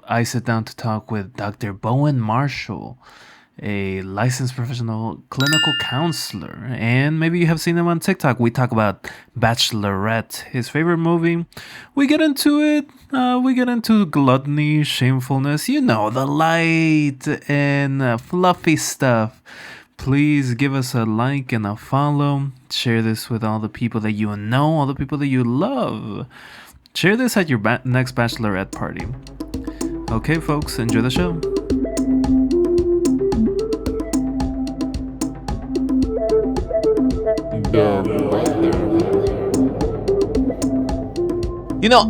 I sit down to talk with Dr. Bowen Marshall, a licensed professional clinical counselor. And maybe you have seen him on TikTok. We talk about Bachelorette, his favorite movie. We get into it. We get into gluttony, shamefulness, the light and fluffy stuff. Please give us a like and a follow. Share this with all the people that you know, all the people that you love. Share this at your next Bachelorette party. Okay, folks, enjoy the show.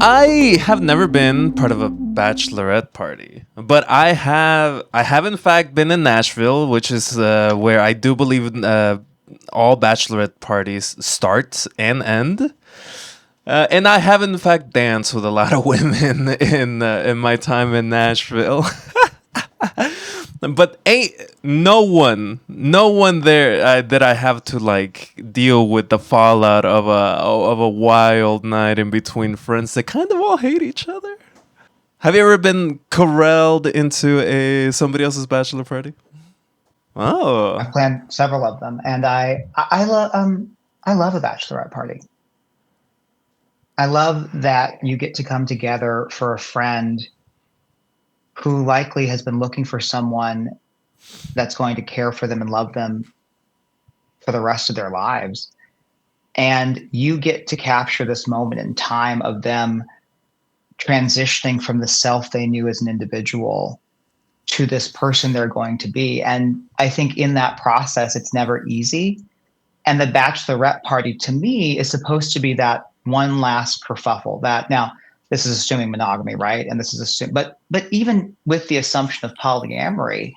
I have never been part of a Bachelorette party, but I have in fact been in Nashville, which is where I do believe all Bachelorette parties start and end. And I have in fact danced with a lot of women in my time in Nashville. But no one there that I have to deal with the fallout of a wild night in between friends that kind of all hate each other. Have you ever been corralled into somebody else's bachelor party? Oh, I've planned several of them, and I love a bachelorette party. I love that you get to come together for a friend who likely has been looking for someone that's going to care for them and love them for the rest of their lives. And you get to capture this moment in time of them transitioning from the self they knew as an individual to this person they're going to be. And I think in that process, it's never easy. And the bachelorette party to me is supposed to be that one last kerfuffle. That now this is assuming monogamy, right? And this is but even with the assumption of polyamory,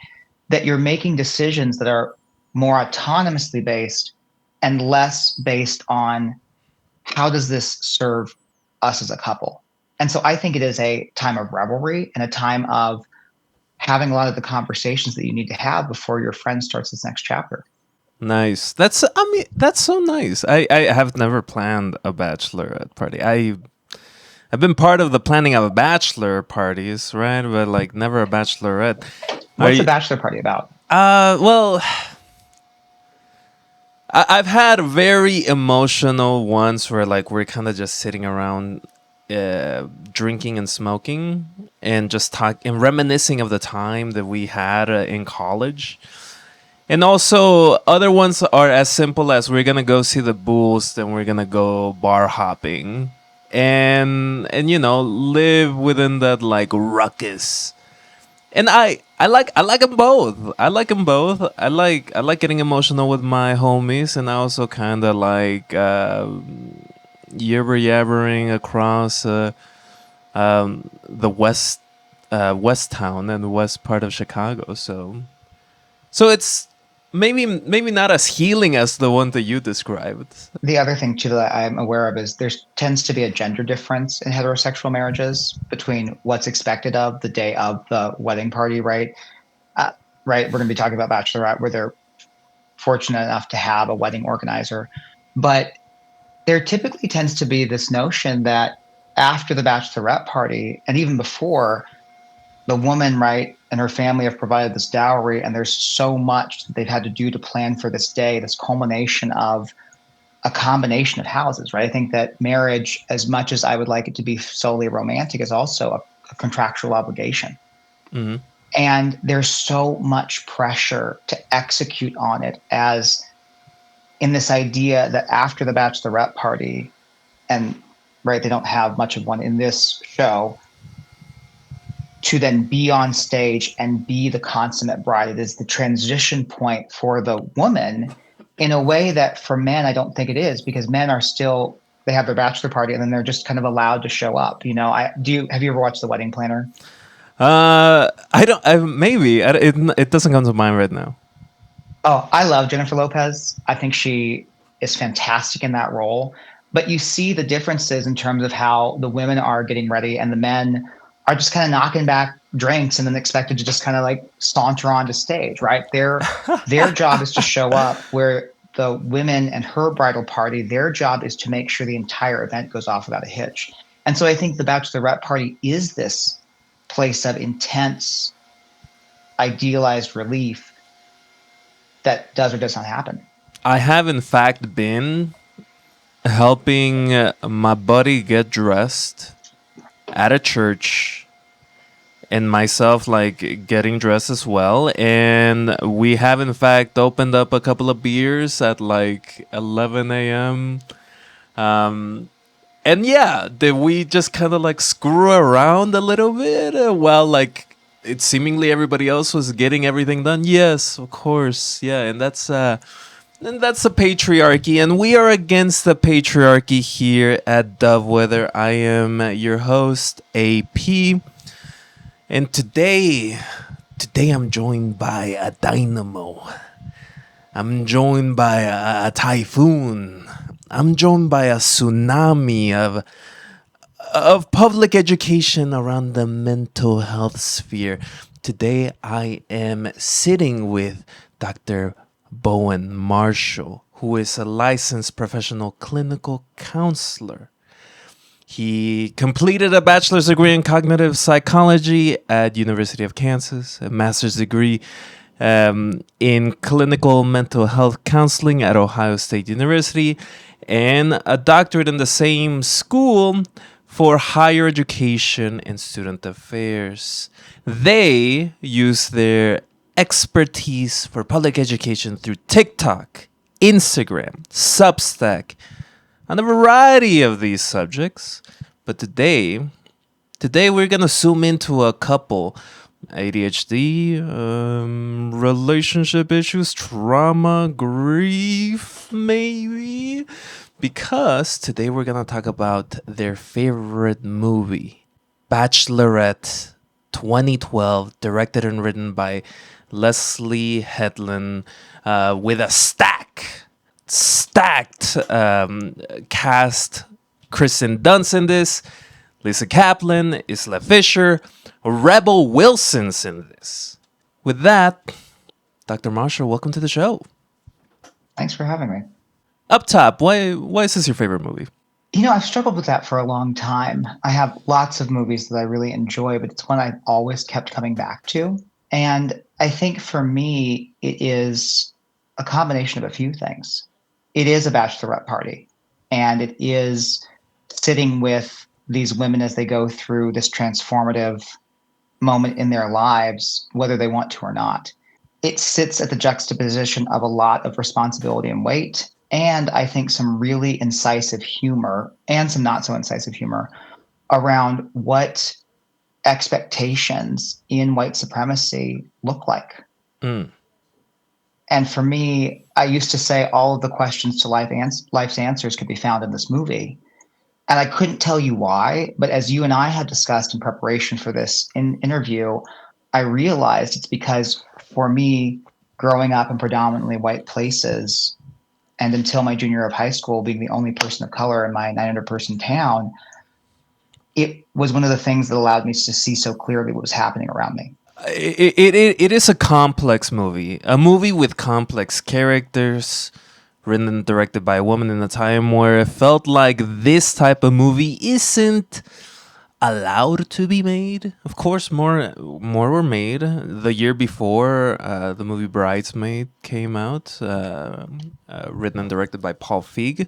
that you're making decisions that are more autonomously based and less based on how does this serve us as a couple. And so I think it is a time of revelry and a time of having a lot of the conversations that you need to have before your friend starts this next chapter. nice. That's so nice. I have never planned a bachelorette party. I've been part of the planning of a bachelor parties, right? But never a bachelorette. What's a bachelor party about? Well, I've had very emotional ones where we're kind of just sitting around, drinking and smoking, and just and reminiscing of the time that we had in college. And also, other ones are as simple as we're gonna go see the Bulls, then we're gonna go bar hopping, and live within that ruckus. And I like them both. I like them both. I like getting emotional with my homies, and I also kind of like yibber yabbering across the west town and the west part of Chicago. So it's maybe not as healing as the one that you described. The other thing too that I'm aware of is there tends to be a gender difference in heterosexual marriages between what's expected of the day of the wedding party, right? Right. We're going to be talking about Bachelorette, where they're fortunate enough to have a wedding organizer, but there typically tends to be this notion that after the Bachelorette party, and even before, the woman, right, and her family have provided this dowry, and there's so much that they've had to do to plan for this day, this culmination of a combination of houses, right? I think that marriage, as much as I would like it to be solely romantic, is also a contractual obligation. Mm-hmm. And there's so much pressure to execute on it, as in this idea that after the Bachelorette party, and right, they don't have much of one in this show, to then be on stage and be the consummate bride. It is the transition point for the woman in a way that for men, I don't think it is, because men are still, they have their bachelor party and then they're just kind of allowed to show up. Have you ever watched The Wedding Planner? I don't. It doesn't come to mind right now. Oh, I love Jennifer Lopez. I think she is fantastic in that role. But you see the differences in terms of how the women are getting ready and the men are just kind of knocking back drinks and then expected to just kind of saunter onto stage, right? Their job is to show up, where the women and her bridal party, their job is to make sure the entire event goes off without a hitch. And so I think the Bachelorette party is this place of intense, idealized relief that does or does not happen. I have, in fact, been helping my buddy get dressed at a church and myself like getting dressed as well, and we have in fact opened up a couple of beers at like 11 a.m. And yeah, did we just kind of like screw around a little bit while like it seemingly everybody else was getting everything done? Yes, of course. Yeah, and that's the patriarchy, and we are against the patriarchy here at Dovewhether. I am your host, AP, and today I'm joined by a dynamo. I'm joined by a typhoon. I'm joined by a tsunami of public education around the mental health sphere. Today I am sitting with Dr. Bowen Marshall, who is a licensed professional clinical counselor. He completed a bachelor's degree in cognitive psychology at University of Kansas, a master's degree in clinical mental health counseling at Ohio State University, and a doctorate in the same school for higher education and student affairs. They use their expertise for public education through TikTok, Instagram, Substack, on a variety of these subjects. But today we're gonna zoom into a couple: ADHD, relationship issues, trauma, grief, maybe. Because today we're gonna talk about their favorite movie, Bachelorette 2012, directed and written by Leslie Headland, with a stacked cast. Kristen Dunst in this, Lisa Kaplan, Isla Fisher, Rebel Wilson's in this. With that, Dr. Marshall, welcome to the show. Thanks for having me. Up top, why is this your favorite movie? I've struggled with that for a long time. I have lots of movies that I really enjoy, but it's one I've always kept coming back to. And I think for me, it is a combination of a few things. It is a bachelorette party, and it is sitting with these women as they go through this transformative moment in their lives, whether they want to or not. It sits at the juxtaposition of a lot of responsibility and weight, and I think some really incisive humor and some not so incisive humor around what expectations in white supremacy look like. Mm. And for me, I used to say all of the questions to life's answers could be found in this movie. And I couldn't tell you why, but as you and I had discussed in preparation for this interview, I realized it's because for me, growing up in predominantly white places, and until my junior year of high school, being the only person of color in my 900-person town, it was one of the things that allowed me to see so clearly what was happening around me. It is a complex movie, a movie with complex characters, written and directed by a woman in a time where it felt like this type of movie isn't allowed to be made. Of course, more were made. The year before, the movie Bridesmaid came out, written and directed by Paul Feig.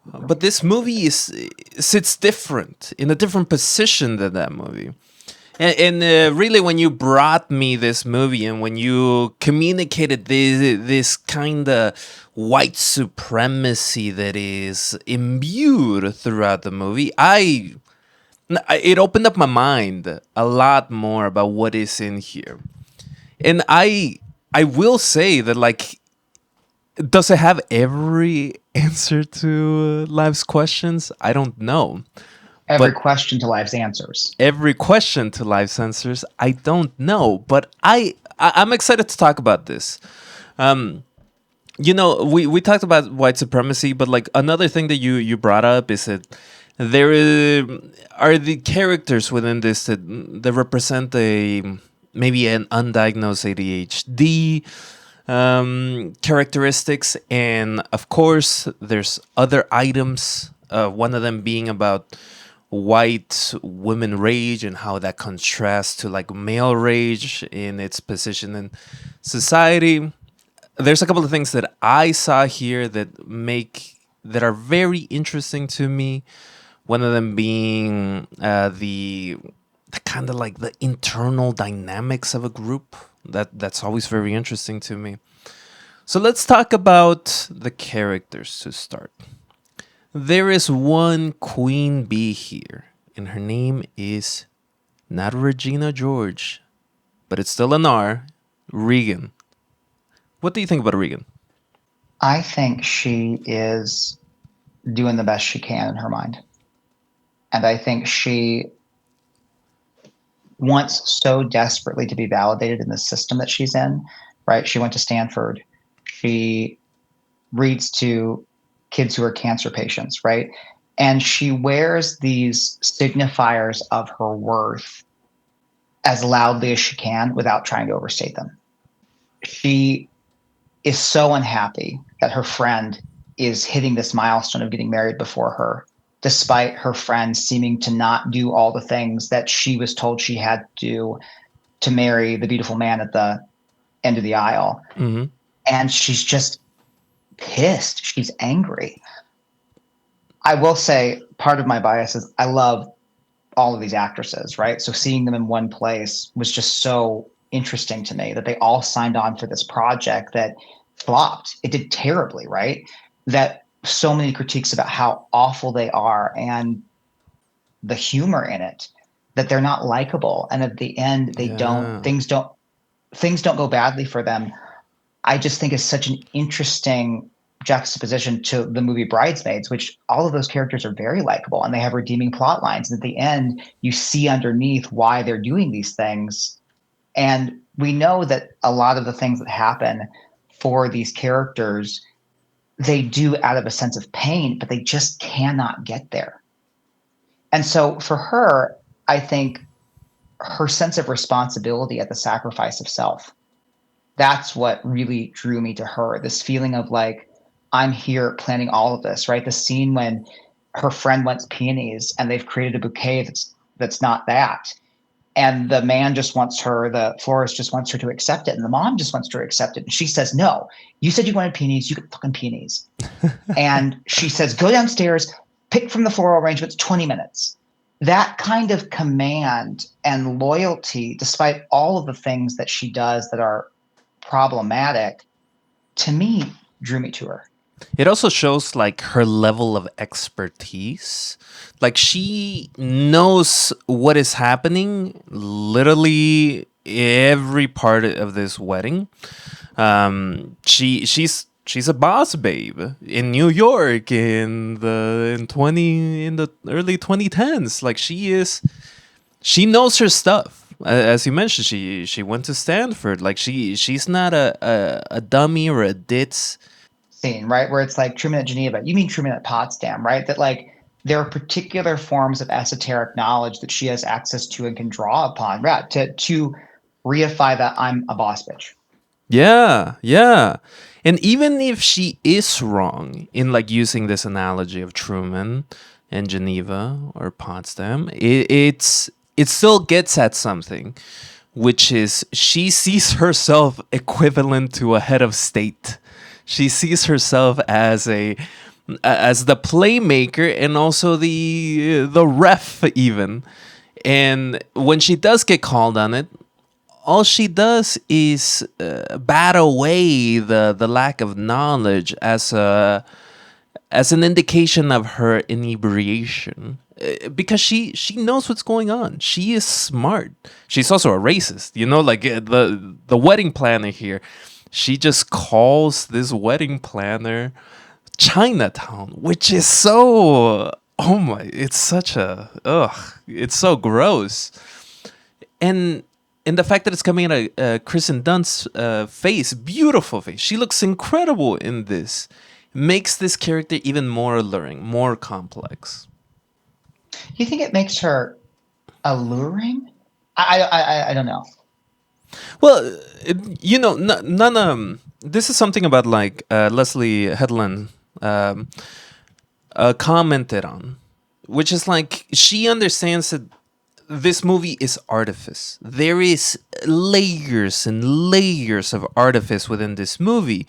But this movie sits different, in a different position than that movie. And really, when you brought me this movie and when you communicated this kind of white supremacy that is imbued throughout the movie, it opened up my mind a lot more about what is in here. And I will say that, like, does it have every answer to life's questions? I don't know. Every question to life's answers. Every question to life's answers, I don't know. But I'm excited to talk about this. We talked about white supremacy, but like another thing that you brought up is that there are the characters within this that represent maybe an undiagnosed ADHD characteristics, and of course there's other items. One of them being about white women rage and how that contrasts to like male rage in its position in society. There's a couple of things that I saw here that are very interesting to me. One of them being the kind of like the internal dynamics of a group. That's always very interesting to me. So let's talk about the characters to start. There is one queen bee here, and her name is not Regina George, but it's still an R, Regan. What do you think about Regan? I think she is doing the best she can in her mind. And I think she wants so desperately to be validated in the system that she's in, right? She went to Stanford. She reads to kids who are cancer patients, right? And she wears these signifiers of her worth as loudly as she can without trying to overstate them. She is so unhappy that her friend is hitting this milestone of getting married before her, despite her friend seeming to not do all the things that she was told she had to do to marry the beautiful man at the end of the aisle. Mm-hmm. And she's just pissed. She's angry. I will say part of my bias is I love all of these actresses, right? So seeing them in one place was just so interesting to me that they all signed on for this project that flopped. It did terribly, right? That so many critiques about how awful they are and the humor in it, that they're not likable. And at the end, things don't go badly for them. I just think is such an interesting juxtaposition to the movie Bridesmaids, which all of those characters are very likable and they have redeeming plot lines. And at the end, you see underneath why they're doing these things. And we know that a lot of the things that happen for these characters, they do out of a sense of pain, but they just cannot get there. And so for her, I think her sense of responsibility at the sacrifice of self, that's what really drew me to her. This feeling of like, I'm here planning all of this, right? The scene when her friend wants peonies and they've created a bouquet that's not that. And the man just wants her, the florist just wants her to accept it. And the mom just wants her to accept it. And she says, no, you said you wanted peonies, you get fucking peonies. And she says, go downstairs, pick from the floral arrangements, 20 minutes. That kind of command and loyalty, despite all of the things that she does that are problematic, to me, drew me to her. It also shows like her level of expertise. Like she knows what is happening literally every part of this wedding. She's a boss babe in New York in the early 2010s. Like she knows her stuff. As you mentioned, she went to Stanford. Like she's not a dummy or a ditz. Scene, right? Where it's like Truman at Geneva. You mean Truman at Potsdam, right? That like there are particular forms of esoteric knowledge that she has access to and can draw upon, right? To reify that I'm a boss bitch. Yeah, yeah. And even if she is wrong in like using this analogy of Truman and Geneva or Potsdam, it still gets at something, which is she sees herself equivalent to a head of state. She sees herself as the playmaker and also the ref even. And when she does get called on it, all she does is bat away the lack of knowledge as an indication of her inebriation. Because she knows what's going on. She is smart. She's also a racist. You know, like the wedding planner here. She just calls this wedding planner Chinatown, which is so, oh my, it's such a, it's so gross. And the fact that it's coming out of Kristen Dunst's face, beautiful face. She looks incredible in this. Makes this character even more alluring, more complex. You think it makes her alluring? I don't know. Well, this is something about like Leslie Headland commented on. which is like she understands that this movie is artifice. There is layers and layers of artifice within this movie.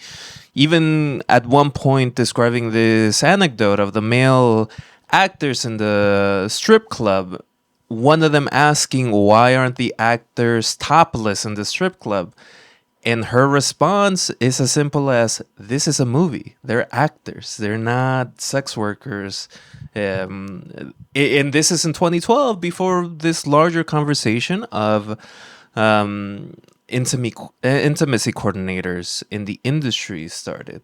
Even at one point describing this anecdote of the male actors in the strip club, one of them asking why aren't the actors topless in the strip club? And her response is as simple as, "This is a movie. They're actors. They're not sex workers." And this is in 2012, before this larger conversation of intimacy coordinators in the industry started.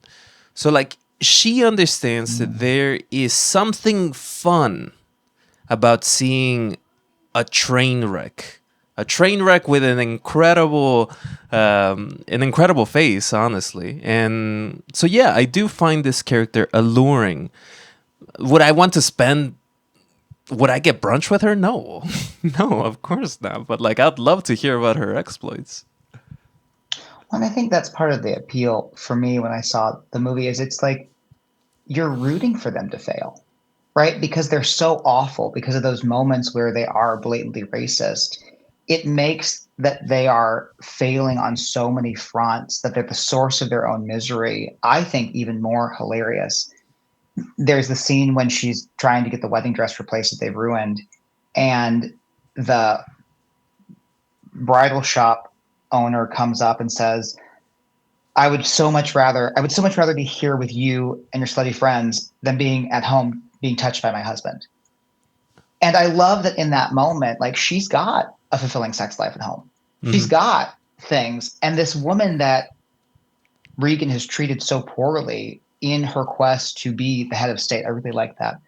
So, like, she understands that there is something fun about seeing a train wreck. A train wreck with an incredible face, honestly. And so, yeah, I do find this character alluring. Would I want to spend? Would I get brunch with her? No, no, of course not. But like, I'd love to hear about her exploits. And I think that's part of the appeal for me when I saw the movie is it's like you're rooting for them to fail, right? Because they're so awful because of those moments where they are blatantly racist. It makes that they are failing on so many fronts, that they're the source of their own misery, I think even more hilarious. There's the scene when she's trying to get the wedding dress replaced that they've ruined, and the bridal shop owner comes up and says, I would so much rather be here with you and your slutty friends than being at home being touched by my husband. And I love that in that moment, like, she's got a fulfilling sex life at home. She's got things. And this woman that Regan has treated so poorly in her quest to be the head of state, I really like that.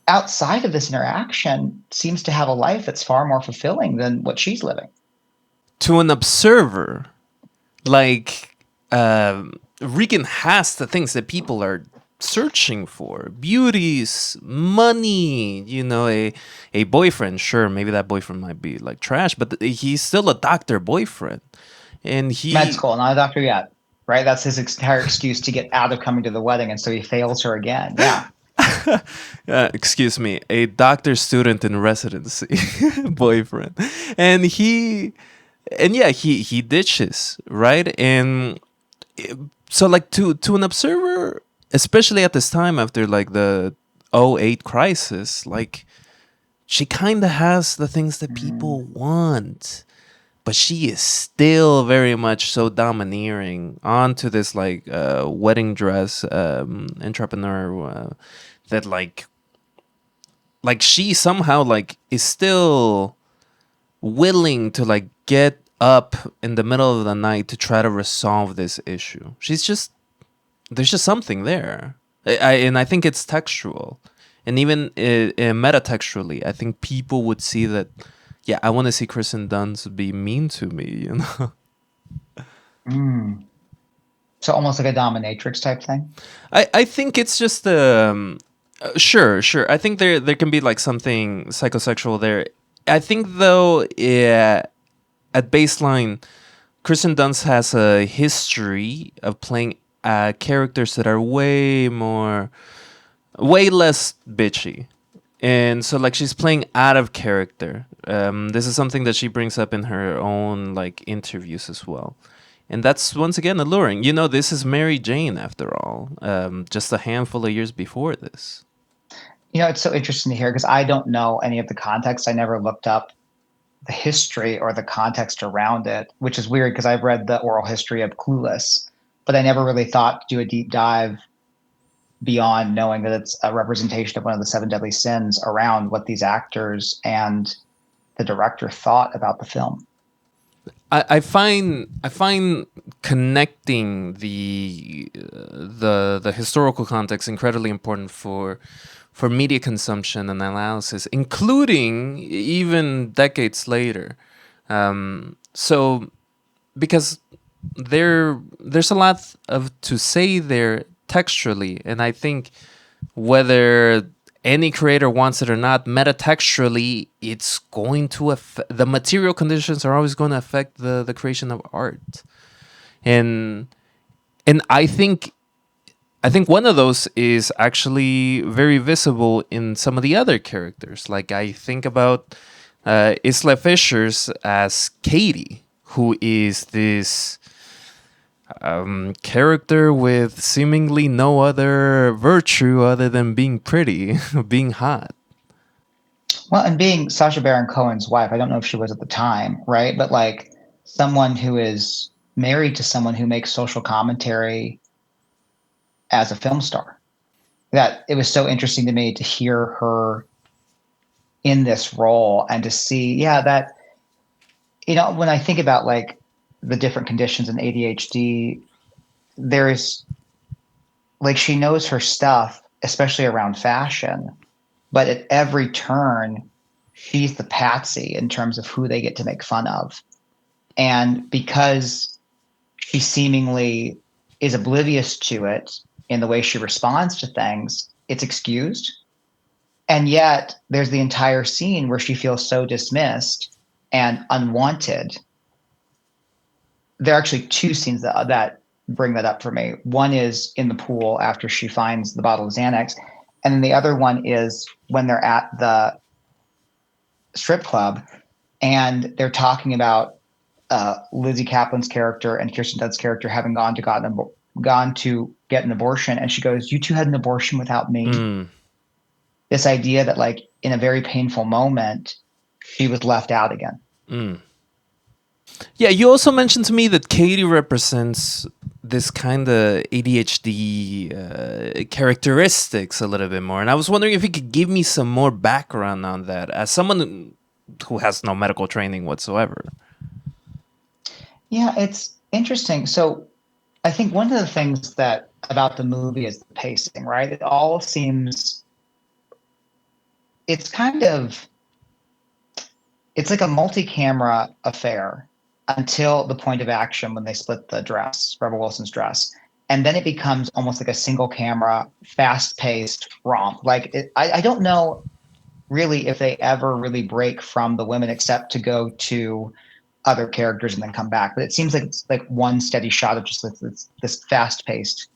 Outside of this interaction, seems to have a life that's far more fulfilling than what she's living. To an observer, like, Regan has the things that people are searching for: beauties, money, a boyfriend. Sure, maybe that boyfriend might be like trash, but he's still a doctor boyfriend. And med school, not a doctor yet, right? That's his entire excuse to get out of coming to the wedding, and so he fails her again. Yeah. Excuse me, a doctor student in residency boyfriend. And he ditches, right? And so, like, to an observer, especially at this time after like the '08 crisis, like, she kind of has the things that people want, but she is still very much so domineering onto this like wedding dress entrepreneur that like she somehow like is still willing to like get up in the middle of the night to try to resolve this issue. There's just something there. And I think it's textual. And even metatextually, I think people would see that, yeah, I want to see Kristen Dunst be mean to me, So almost like a dominatrix type thing? I think it's just sure. I think there can be like something psychosexual there. I think though, yeah, at baseline, Kristen Dunst has a history of playing characters that are way less bitchy. And so like she's playing out of character. This is something that she brings up in her own like interviews as well. And that's once again alluring. This is Mary Jane after all, just a handful of years before this. It's so interesting to hear because I don't know any of the context. I never looked up the history or the context around it, which is weird because I've read the oral history of Clueless, but I never really thought to do a deep dive beyond knowing that it's a representation of one of the 7 deadly sins around what these actors and the director thought about the film. I find connecting the historical context incredibly important for media consumption and analysis, including even decades later. So because there's a lot to say there textually, and I think whether any creator wants it or not, metatextually, it's going to affect the material conditions are always going to affect the creation of art, and I think I think one of those is actually very visible in some of the other characters. Like I think about Isla Fisher's as Katie, who is this character with seemingly no other virtue other than being pretty, being hot. Well, and being Sacha Baron Cohen's wife, I don't know if she was at the time, right? But like someone who is married to someone who makes social commentary as a film star. That it was so interesting to me to hear her in this role and to see, yeah, that, when I think about like the different conditions in ADHD, there's like she knows her stuff, especially around fashion, but at every turn, she's the patsy in terms of who they get to make fun of. And because she seemingly is oblivious to it in the way she responds to things, it's excused. And yet there's the entire scene where she feels so dismissed and unwanted. There are actually two scenes that bring that up for me. One is in the pool after she finds the bottle of Xanax. And then the other one is when they're at the strip club and they're talking about Lizzie Kaplan's character and Kirsten Dunst's character having gone to get an abortion. And she goes, "You two had an abortion without me." This idea that like in a very painful moment, she was left out again. Yeah, you also mentioned to me that Katie represents this kind of ADHD characteristics a little bit more. And I was wondering if you could give me some more background on that as someone who has no medical training whatsoever. Yeah, it's interesting. So I think one of the things that about the movie is the pacing, right? It all seems, it's like a multi-camera affair until the point of action when they split the dress, Rebel Wilson's dress. And then it becomes almost like a single camera, fast-paced romp. Like I don't know really if they ever really break from the women except to go to other characters and then come back. But it seems like it's like one steady shot of just this fast-paced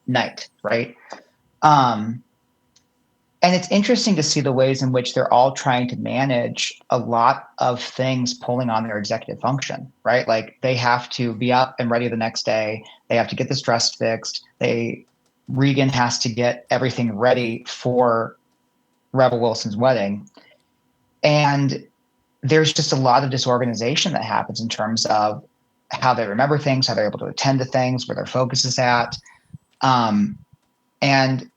night, right? And it's interesting to see the ways in which they're all trying to manage a lot of things pulling on their executive function, right? Like they have to be up and ready the next day. They have to get this dress fixed. Regan has to get everything ready for Rebel Wilson's wedding. And there's just a lot of disorganization that happens in terms of how they remember things, how they're able to attend to things, where their focus is at. And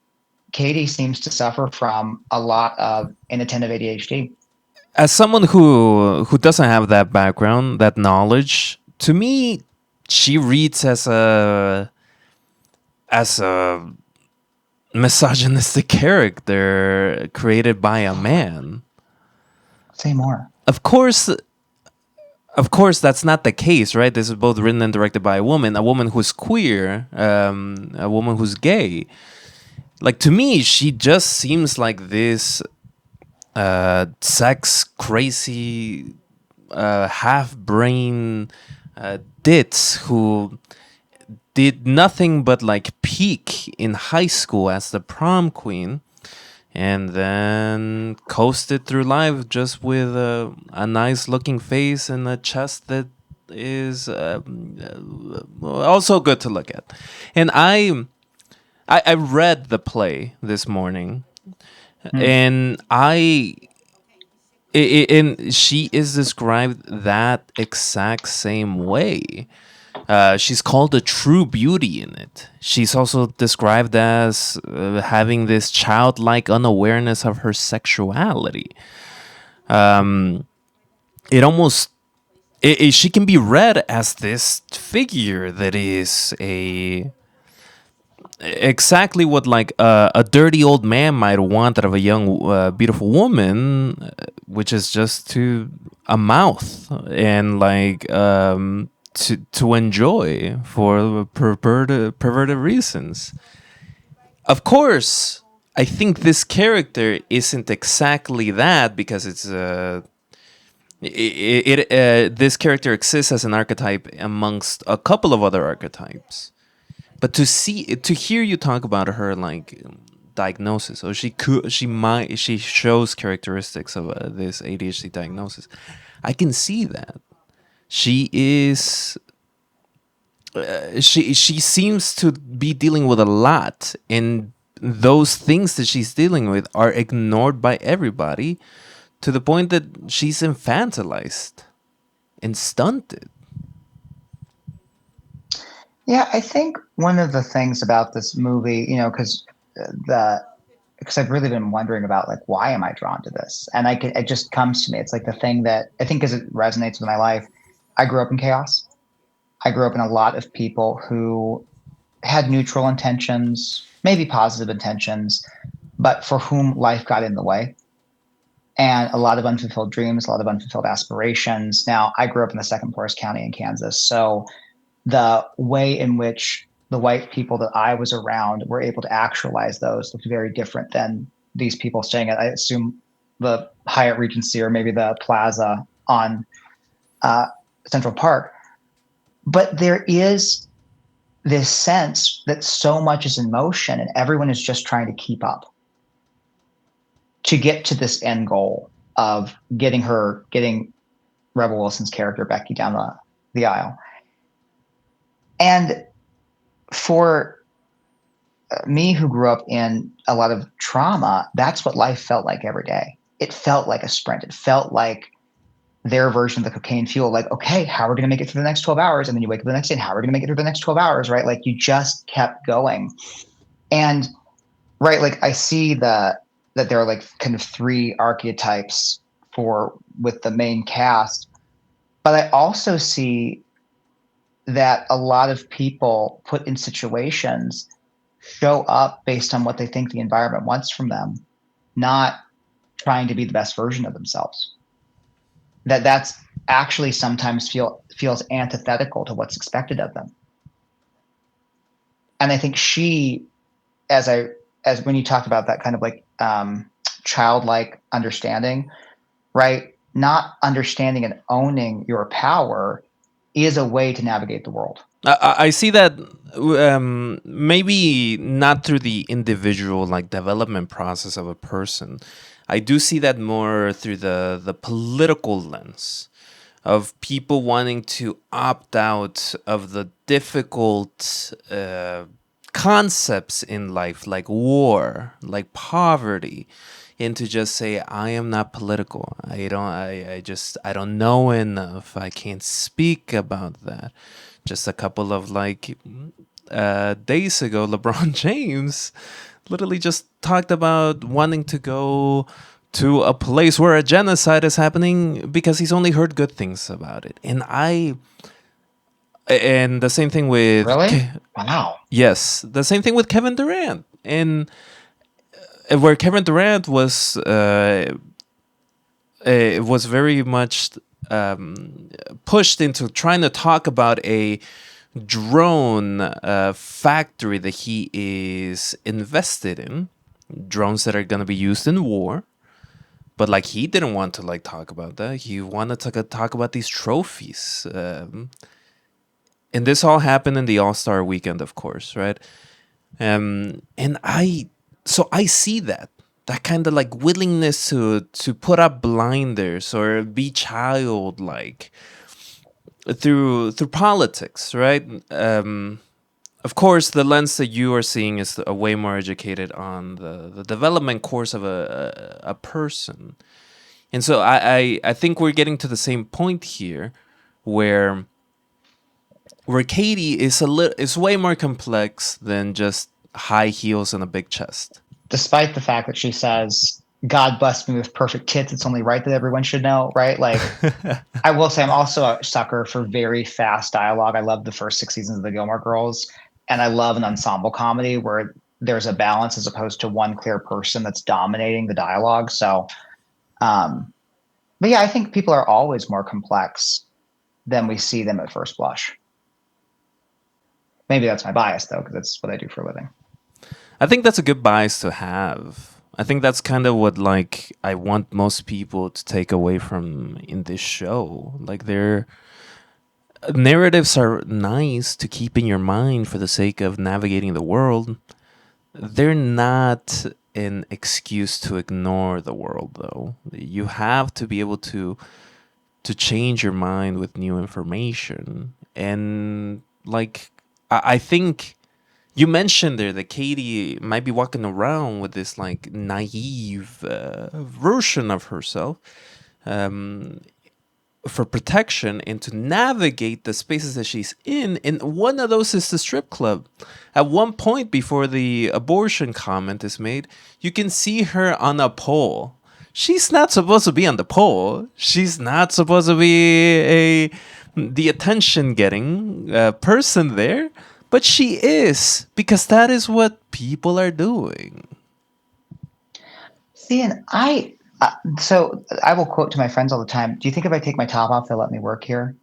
Katie seems to suffer from a lot of inattentive ADHD. As someone who doesn't have that background, that knowledge, to me, she reads as a misogynistic character created by a man. Say more. Of course, that's not the case, right? This is both written and directed by a woman who's queer, a woman who's gay. Like, to me, she just seems like this sex crazy half-brain ditz who did nothing but like peak in high school as the prom queen and then coasted through life just with a nice looking face and a chest that is also good to look at. And I read the play this morning, and she is described that exact same way. She's called a true beauty in it. She's also described as having this childlike unawareness of her sexuality. She can be read as this figure that is exactly what like a dirty old man might want out of a young beautiful woman, which is just a mouth and like to enjoy for perverted reasons. Of course, I think this character isn't exactly that because it's this character exists as an archetype amongst a couple of other archetypes. But to hear you talk about her like diagnosis, or she shows characteristics of this ADHD diagnosis. I can see that she is she seems to be dealing with a lot, and those things that she's dealing with are ignored by everybody to the point that she's infantilized and stunted. Yeah, I think one of the things about this movie, the because I've really been wondering about like why am I drawn to this, and it just comes to me. It's like the thing that I think, as it resonates with my life. I grew up in chaos. I grew up in a lot of people who had neutral intentions, maybe positive intentions, but for whom life got in the way, and a lot of unfulfilled dreams, a lot of unfulfilled aspirations. Now, I grew up in the second poorest county in Kansas, so the way in which the white people that I was around were able to actualize those looked very different than these people staying at, I assume, the Hyatt Regency or maybe the Plaza on uh, Central Park. But there is this sense that so much is in motion and everyone is just trying to keep up to get to this end goal of getting Rebel Wilson's character Becky down the aisle. And for me, who grew up in a lot of trauma, that's what life felt like every day. It felt like a sprint. It felt like their version of the cocaine fuel. Like, okay, how are we going to make it through the next 12 hours? And then you wake up the next day and how are we going to make it through the next 12 hours? Right. Like you just kept going. And right. Like I see that there are like kind of three archetypes with the main cast, but I also see that a lot of people put in situations show up based on what they think the environment wants from them, not trying to be the best version of themselves. That's actually sometimes feels antithetical to what's expected of them. And I think she, as when you talked about that kind of like childlike understanding, right? Not understanding and owning your power is a way to navigate the world. I see that maybe not through the individual like development process of a person. I do see that more through the political lens of people wanting to opt out of the difficult concepts in life, like war, like poverty, and to just say, I am not political. I don't know enough. I can't speak about that. Just a couple of days ago, LeBron James literally just talked about wanting to go to a place where a genocide is happening because he's only heard good things about it. And the same thing with Really? Wow. yes, the same thing with Kevin Durant, and where Kevin Durant was very much pushed into trying to talk about a drone factory that he is invested in, drones that are going to be used in war. But like he didn't want to like talk about that. He wanted to talk about these trophies. And this all happened in the All-Star weekend, of course, right? And I see that kind of like willingness to put up blinders or be childlike through politics, right? Of course, the lens that you are seeing is a way more educated on the development course of a person, and so I think we're getting to the same point here, where Katie is way more complex than just high heels and a big chest. Despite the fact that she says, God blessed me with perfect tits, it's only right that everyone should know, right? Like, I will say I'm also a sucker for very fast dialogue. I love the first 6 seasons of the Gilmore Girls, and I love an ensemble comedy where there's a balance as opposed to one clear person that's dominating the dialogue. So, but yeah, I think people are always more complex than we see them at first blush. Maybe that's my bias, though, because that's what I do for a living. I think that's a good bias to have. I think that's kind of what like I want most people to take away from in this show. Like narratives are nice to keep in your mind for the sake of navigating the world. They're not an excuse to ignore the world, though. You have to be able to change your mind with new information. And like, I think you mentioned there that Katie might be walking around with this like naive version of herself. Um, for protection and to navigate the spaces that she's in. And one of those is the strip club. At one point before the abortion comment is made, you can see her on a pole. She's not supposed to be on the pole. She's not supposed to be the attention getting person there, but she is, because that is what people are doing. See, and so I will quote to my friends all the time, do you think if I take my top off, they'll let me work here?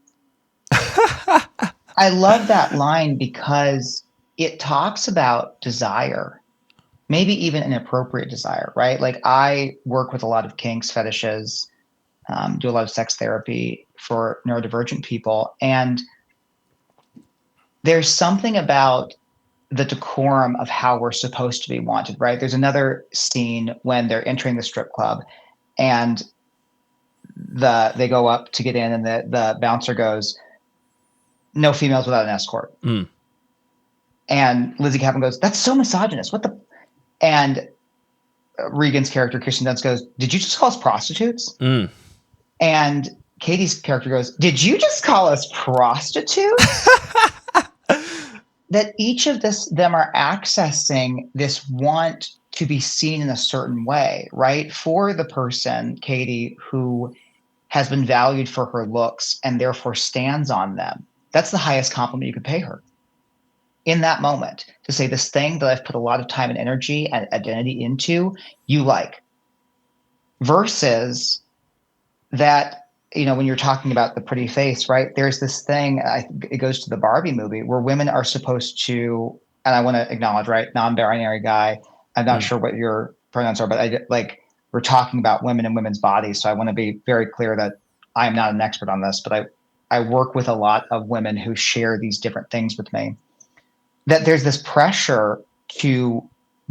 I love that line because it talks about desire, maybe even inappropriate desire, right? Like I work with a lot of kinks, fetishes, do a lot of sex therapy for neurodivergent people. And there's something about the decorum of how we're supposed to be wanted, right? There's another scene when they're entering the strip club and they go up to get in and the bouncer goes, no females without an escort. Mm. And Lizzie Kaplan goes, that's so misogynist. What the? And Regan's character, Kirsten Dunst, goes, did you just call us prostitutes? Mm. And Katie's character goes, did you just call us prostitutes? That each of them are accessing this want to be seen in a certain way, right? For the person, Katie, who has been valued for her looks and therefore stands on them, that's the highest compliment you could pay her in that moment, to say this thing that I've put a lot of time and energy and identity into, you like. Versus that, when you're talking about the pretty face, right? There's this thing, it goes to the Barbie movie, where women are supposed to, and I want to acknowledge, right, non-binary guy, I'm not sure what your pronouns are, but we're talking about women and women's bodies. So I want to be very clear that I am not an expert on this, but I work with a lot of women who share these different things with me. That there's this pressure to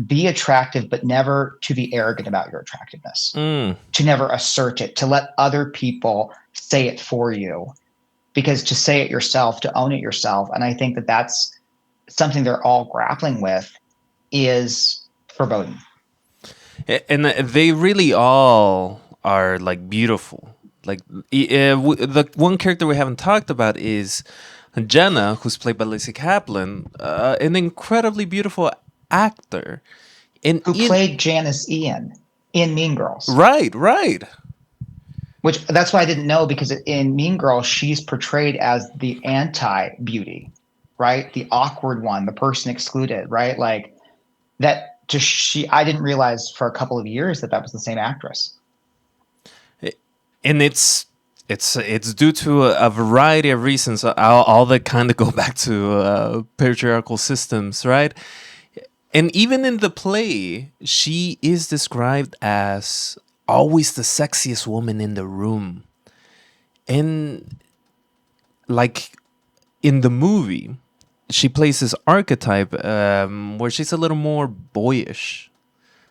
be attractive, but never to be arrogant about your attractiveness, to never assert it, to let other people say it for you, because to say it yourself, to own it yourself. And I think that that's something they're all grappling with, is foreboding. And they really all are like beautiful. Like the one character we haven't talked about is Gena, who's played by Lizzie Kaplan, an incredibly beautiful actor. Who played Janice Ian in Mean Girls. Right. Which that's why I didn't know, because in Mean Girls, she's portrayed as the anti-beauty, right? The awkward one, the person excluded, right? Like that. I didn't realize for a couple of years that was the same actress. And it's due to a variety of reasons, all that kind of go back to patriarchal systems, right? And even in the play, she is described as always the sexiest woman in the room. And like in the movie, she plays this archetype where she's a little more boyish.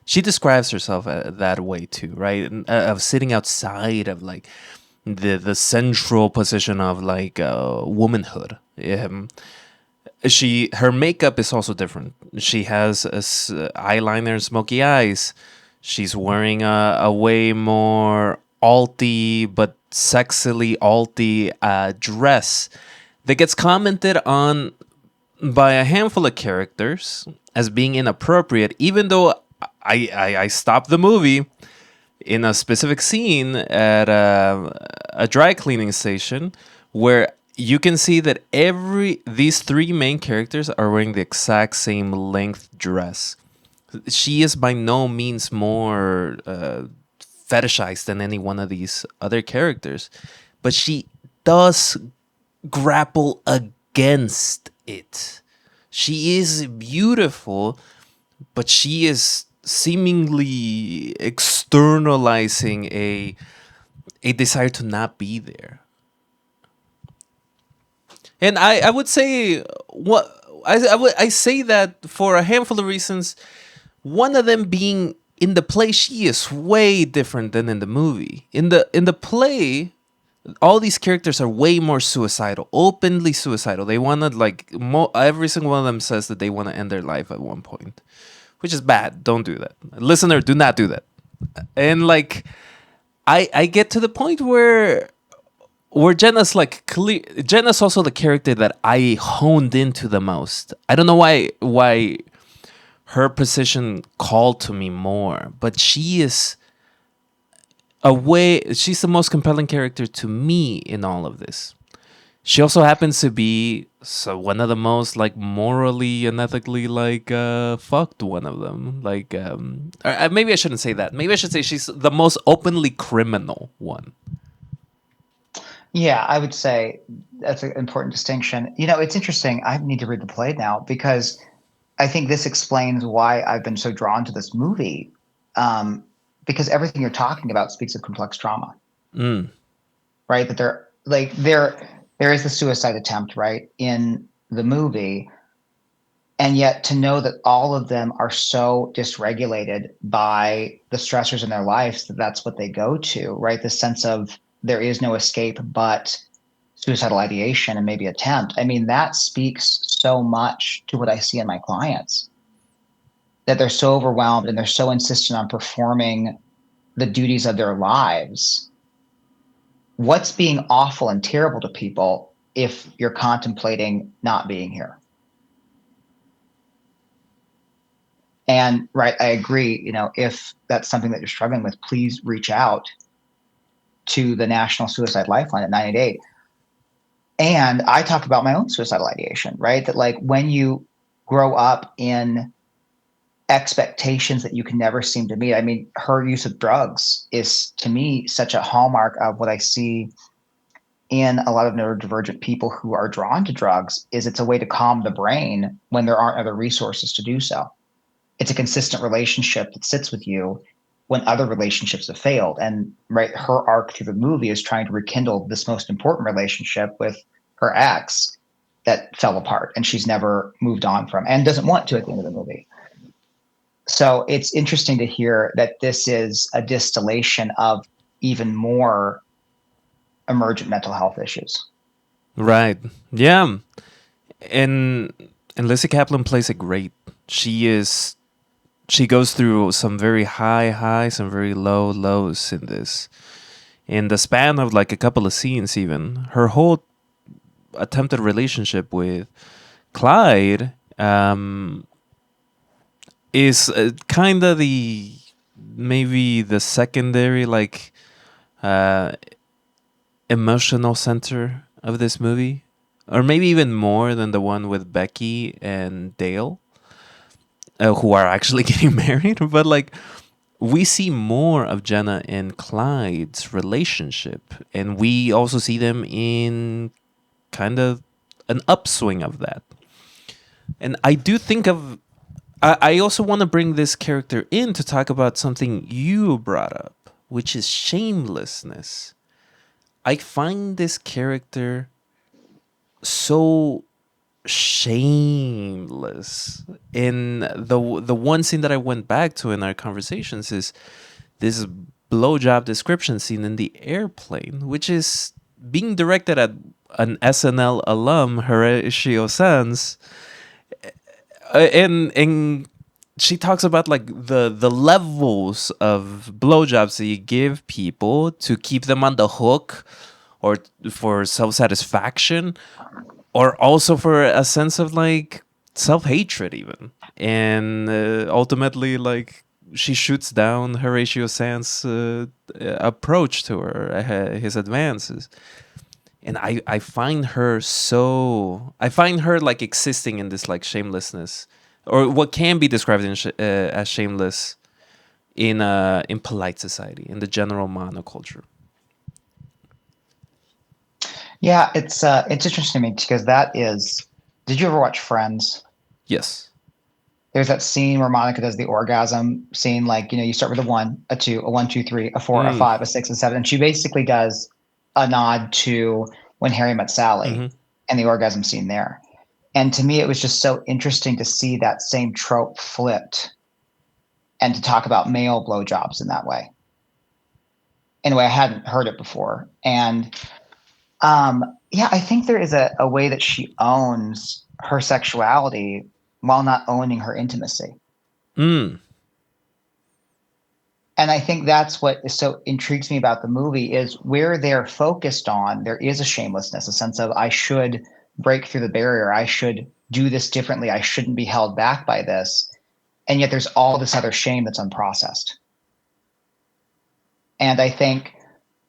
She describes herself that way too, right? Of sitting outside of like the central position of like womanhood. Her makeup is also different. She has eyeliner and smoky eyes. She's wearing a way more alty but sexily alty dress that gets commented on by a handful of characters as being inappropriate, even though I stopped the movie in a specific scene at a dry cleaning station where you can see that these three main characters are wearing the exact same length dress. She is by no means more fetishized than any one of these other characters, but she does grapple against it. She is beautiful, but she is seemingly externalizing a desire to not be there. And I would say what I say that for a handful of reasons. One of them being in the play, she is way different than in the movie. In the play, all these characters are way more suicidal, openly suicidal. They want to like every single one of them says that they want to end their life at one point, which is bad. Don't do that, listener. Do not do that. And like, I get to the point where Jenna's like clear. Jenna's also the character that I honed into the most. I don't know why her position called to me more, but she is she's the most compelling character to me in all of this. She also happens to be one of the most like morally and ethically like fucked one of them. Like maybe I shouldn't say that. Maybe I should say she's the most openly criminal one. Yeah, I would say that's an important distinction. It's interesting. I need to read the play now because I think this explains why I've been so drawn to this movie. Because everything you're talking about speaks of complex trauma, right? That there is the suicide attempt, right, in the movie, and yet to know that all of them are so dysregulated by the stressors in their lives that that's what they go to, right? The sense of there is no escape but suicidal ideation and maybe attempt. I mean, that speaks so much to what I see in my clients, that they're so overwhelmed and they're so insistent on performing the duties of their lives. What's being awful and terrible to people if you're contemplating not being here? And right, I agree. If that's something that you're struggling with, please reach out to the National Suicide Lifeline at 988. And I talk about my own suicidal ideation, right? That like when you grow up in expectations that you can never seem to meet. I mean, her use of drugs is to me such a hallmark of what I see in a lot of neurodivergent people who are drawn to drugs. Is it's a way to calm the brain when there aren't other resources to do so. It's a consistent relationship that sits with you when other relationships have failed. And right, her arc through the movie is trying to rekindle this most important relationship with her ex that fell apart and she's never moved on from and doesn't want to at the end of the movie. So it's interesting to hear that this is a distillation of even more emergent mental health issues. Right. Yeah. And Lizzie Kaplan plays it great. She goes through some very high highs and very low lows in this. In the span of like a couple of scenes, even her whole attempted relationship with Clyde is kind of maybe the secondary like emotional center of this movie, or maybe even more than the one with Becky and Dale. Who are actually getting married, but like we see more of Jenna and Clyde's relationship, and we also see them in kind of an upswing of that. And I do think of, I also want to bring this character in to talk about something you brought up, which is shamelessness. I find this character so shameless. In the one scene that I went back to in our conversations is this blowjob description scene in the airplane, which is being directed at an SNL alum, Horatio Sanz, and she talks about like the levels of blowjobs that you give people to keep them on the hook, or for self-satisfaction, or also for a sense of like self-hatred even. And ultimately like she shoots down Horatio Sands approach to her, his advances. And I find her like existing in this like shamelessness, or what can be described as shameless in polite society, in the general monoculture. Yeah, it's interesting to me because that is. Did you ever watch Friends? Yes. There's that scene where Monica does the orgasm scene, like you start with a 1, a 2, a 1, 2, 3, a 4, a 5, a 6, and 7, and she basically does a nod to When Harry Met Sally. Mm-hmm. and the orgasm scene there. And to me, it was just so interesting to see that same trope flipped and to talk about male blowjobs in that way. In a way I hadn't heard it before. And yeah, I think there is a way that she owns her sexuality while not owning her intimacy. Mm. And I think that's what is so intrigues me about the movie is where they're focused on. There is a shamelessness, a sense of I should break through the barrier. I should do this differently. I shouldn't be held back by this. And yet there's all this other shame that's unprocessed. And I think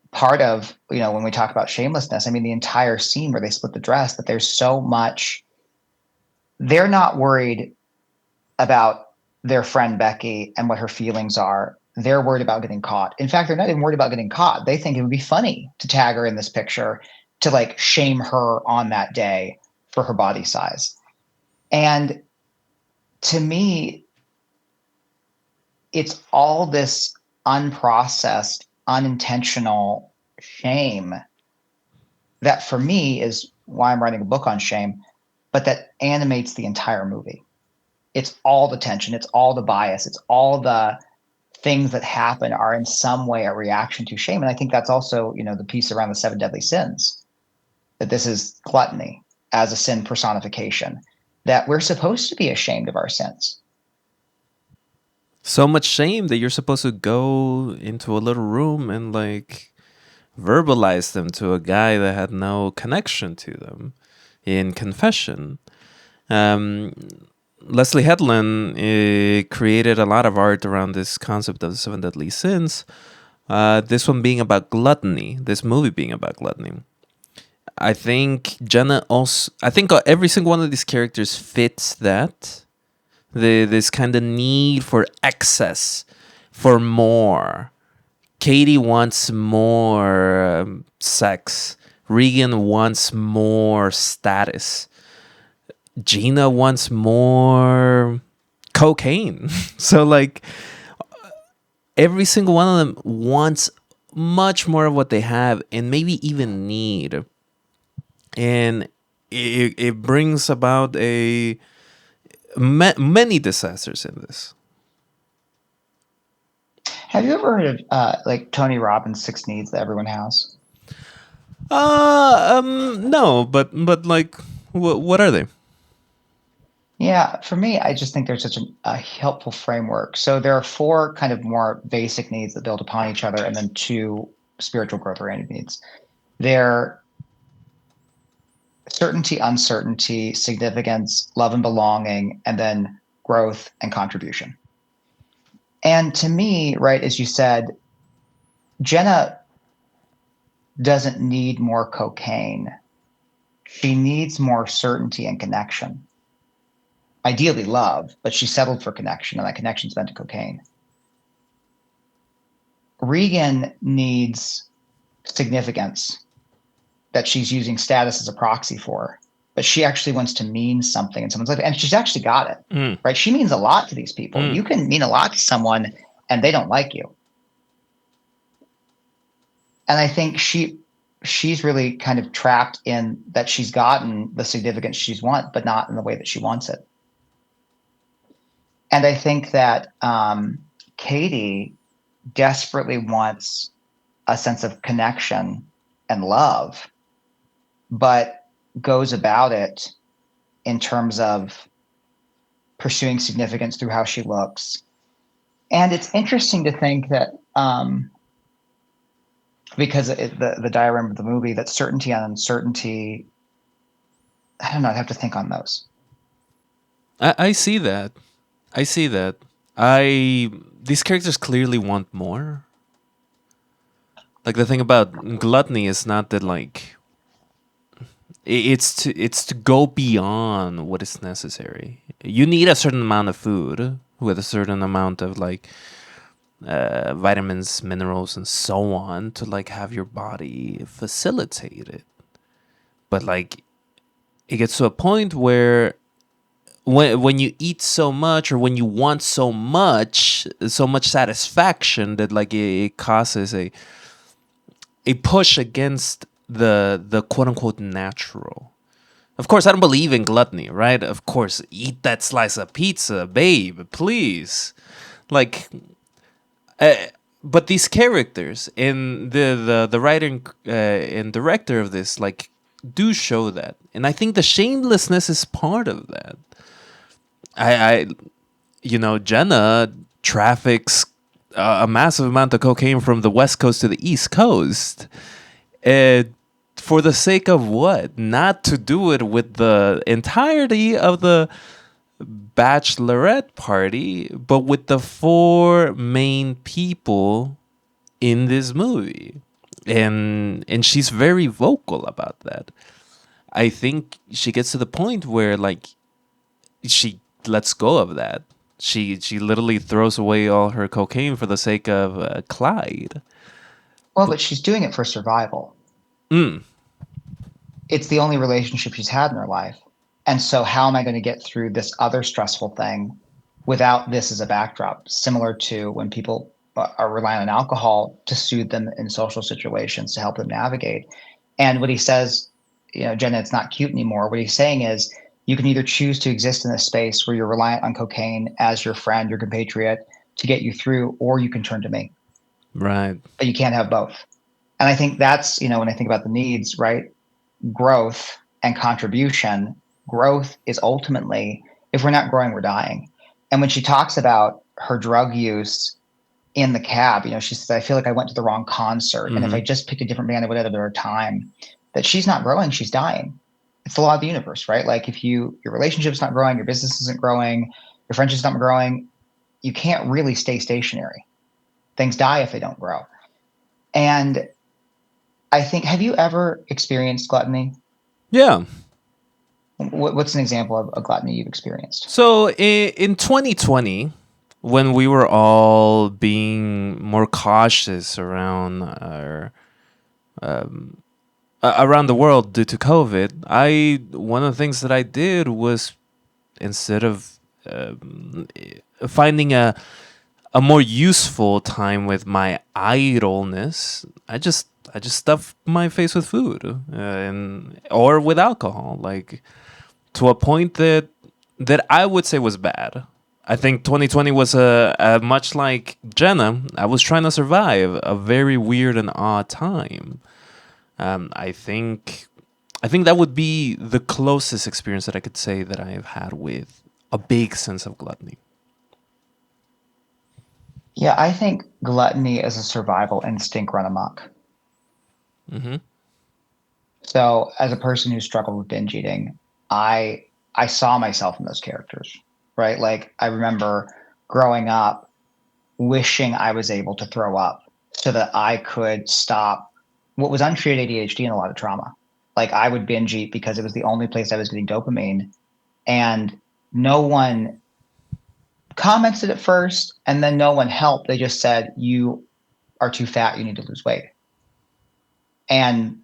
part of, when we talk about shamelessness, I mean, the entire scene where they split the dress, that there's so much, they're not worried about their friend Becky and what her feelings are. They're worried about getting caught. In fact, they're not even worried about getting caught. They think it would be funny to tag her in this picture to like shame her on that day for her body size. And to me, it's all this unprocessed, unintentional shame that for me is why I'm writing a book on shame, but that animates the entire movie. It's all the tension. It's all the bias. It's all the things that happen are in some way a reaction to shame. And I think that's also, the piece around the 7 deadly sins, that this is gluttony as a sin personification, that we're supposed to be ashamed of our sins. So much shame that you're supposed to go into a little room and like verbalize them to a guy that had no connection to them in confession. Leslie Headland created a lot of art around this concept of the 7 deadly sins. This one being about gluttony, this movie being about gluttony. I think every single one of these characters fits that. This kind of need for excess, for more. Katie wants more sex. Regan wants more status. Gena wants more cocaine. So like every single one of them wants much more of what they have and maybe even need. And it brings about many disasters in this. Have you ever heard of like Tony Robbins' 6 needs that everyone has? No, but like, what are they? Yeah, for me, I just think there's such a helpful framework. So there are 4 kind of more basic needs that build upon each other, and then 2 spiritual growth-oriented needs. They're certainty, uncertainty, significance, love and belonging, and then growth and contribution. And to me, right, as you said, Gena doesn't need more cocaine. She needs more certainty and connection. Ideally love, but she settled for connection, and that connection's been to cocaine. Regan needs significance that she's using status as a proxy for, but she actually wants to mean something in someone's life, and she's actually got it, right? She means a lot to these people. You can mean a lot to someone and they don't like you. And I think she's really kind of trapped in that she's gotten the significance she's want, but not in the way that she wants it. And I think that Katie desperately wants a sense of connection and love, but goes about it in terms of pursuing significance through how she looks. And it's interesting to think that because the diagram of the movie, that certainty and uncertainty, I don't know, I'd have to think on those. I see that. These characters clearly want more. Like the thing about gluttony is not that like it's to go beyond what is necessary. You need a certain amount of food with a certain amount of like vitamins, minerals, and so on to like have your body facilitate it. But like it gets to a point where when you eat so much or when you want so much satisfaction that like it causes a push against the quote unquote natural. Of course, I don't believe in gluttony, right? Of course, eat that slice of pizza, babe, please. Like, uh, but these characters in the writer and director of this, like, do show that, and I think the shamelessness is part of that. I Jenna traffics a massive amount of cocaine from the West Coast to the East Coast. For the sake of what? Not to do it with the entirety of the Bachelorette party, but with the four main people in this movie. And she's very vocal about that. I think she gets to the point where, like, she lets go of that. She literally throws away all her cocaine for the sake of Clyde. Well, but she's doing it for survival. Mm. It's the only relationship she's had in her life. And so how am I going to get through this other stressful thing without this as a backdrop? Similar to when people are relying on alcohol to soothe them in social situations to help them navigate. And what he says, Jenna, it's not cute anymore. What he's saying is you can either choose to exist in a space where you're reliant on cocaine as your friend, your compatriot to get you through, or you can turn to me. Right. But you can't have both. And I think that's, when I think about the needs, right? Growth and contribution. Growth is ultimately, if we're not growing, we're dying. And when she talks about her drug use in the cab, she says, I feel like I went to the wrong concert. And if I just picked a different band, I would have their time. That she's not growing, she's dying. It's the law of the universe, right? Like if your relationship's not growing, your business isn't growing, your friendship's not growing, you can't really stay stationary. Things die if they don't grow. And I think, have you ever experienced gluttony? Yeah. What's an example of a gluttony you've experienced? So in 2020, when we were all being more cautious around around the world due to COVID, one of the things that I did was, instead of finding a more useful time with my idleness, I just stuffed my face with food, or with alcohol, like, to a point that I would say was bad. I think 2020 was a much like Jenna. I was trying to survive a very weird and odd time. I think that would be the closest experience that I could say that I have had with a big sense of gluttony. Yeah, I think gluttony is a survival instinct run amok. Mm-hmm. So, as a person who struggled with binge eating, I saw myself in those characters, right? Like I remember growing up wishing I was able to throw up so that I could stop what was untreated ADHD and a lot of trauma. Like I would binge eat because it was the only place I was getting dopamine, and no one commented at first, and then no one helped. They just said, "You are too fat. You need to lose weight." And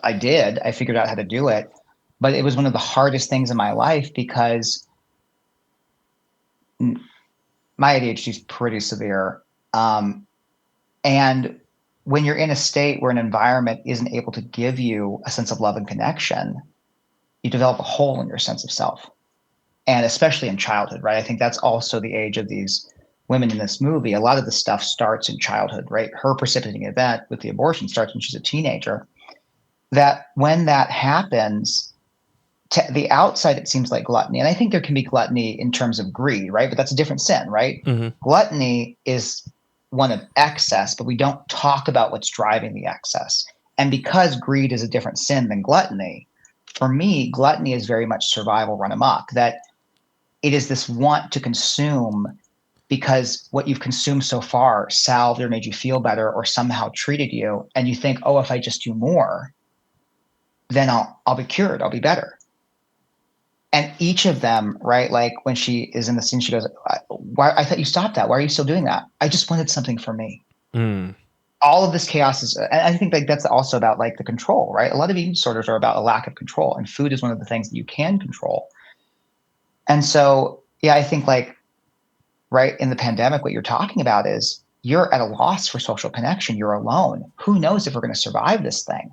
I did. I figured out how to do it, but it was one of the hardest things in my life because my ADHD is pretty severe. And when you're in a state where an environment isn't able to give you a sense of love and connection, you develop a hole in your sense of self. And especially in childhood, right? I think that's also the age of these women in this movie. A lot of the stuff starts in childhood, right? Her precipitating event with the abortion starts when she's a teenager. That when that happens, to the outside, it seems like gluttony. And I think there can be gluttony in terms of greed, right? But that's a different sin, right? Mm-hmm. Gluttony is one of excess, but we don't talk about what's driving the excess. And because greed is a different sin than gluttony, for me, gluttony is very much survival run amok, that it is this want to consume because what you've consumed so far salved or made you feel better or somehow treated you. And you think, oh, if I just do more, then I'll be cured. I'll be better. And each of them, right? Like when she is in the scene, she goes, "Why? I thought you stopped that. Why are you still doing that? I just wanted something for me." Mm. All of this chaos is, and I think like that's also about like the control, right? A lot of eating disorders are about a lack of control, and food is one of the things that you can control. And so, yeah, I think like right in the pandemic, what you're talking about is you're at a loss for social connection. You're alone. Who knows if we're going to survive this thing?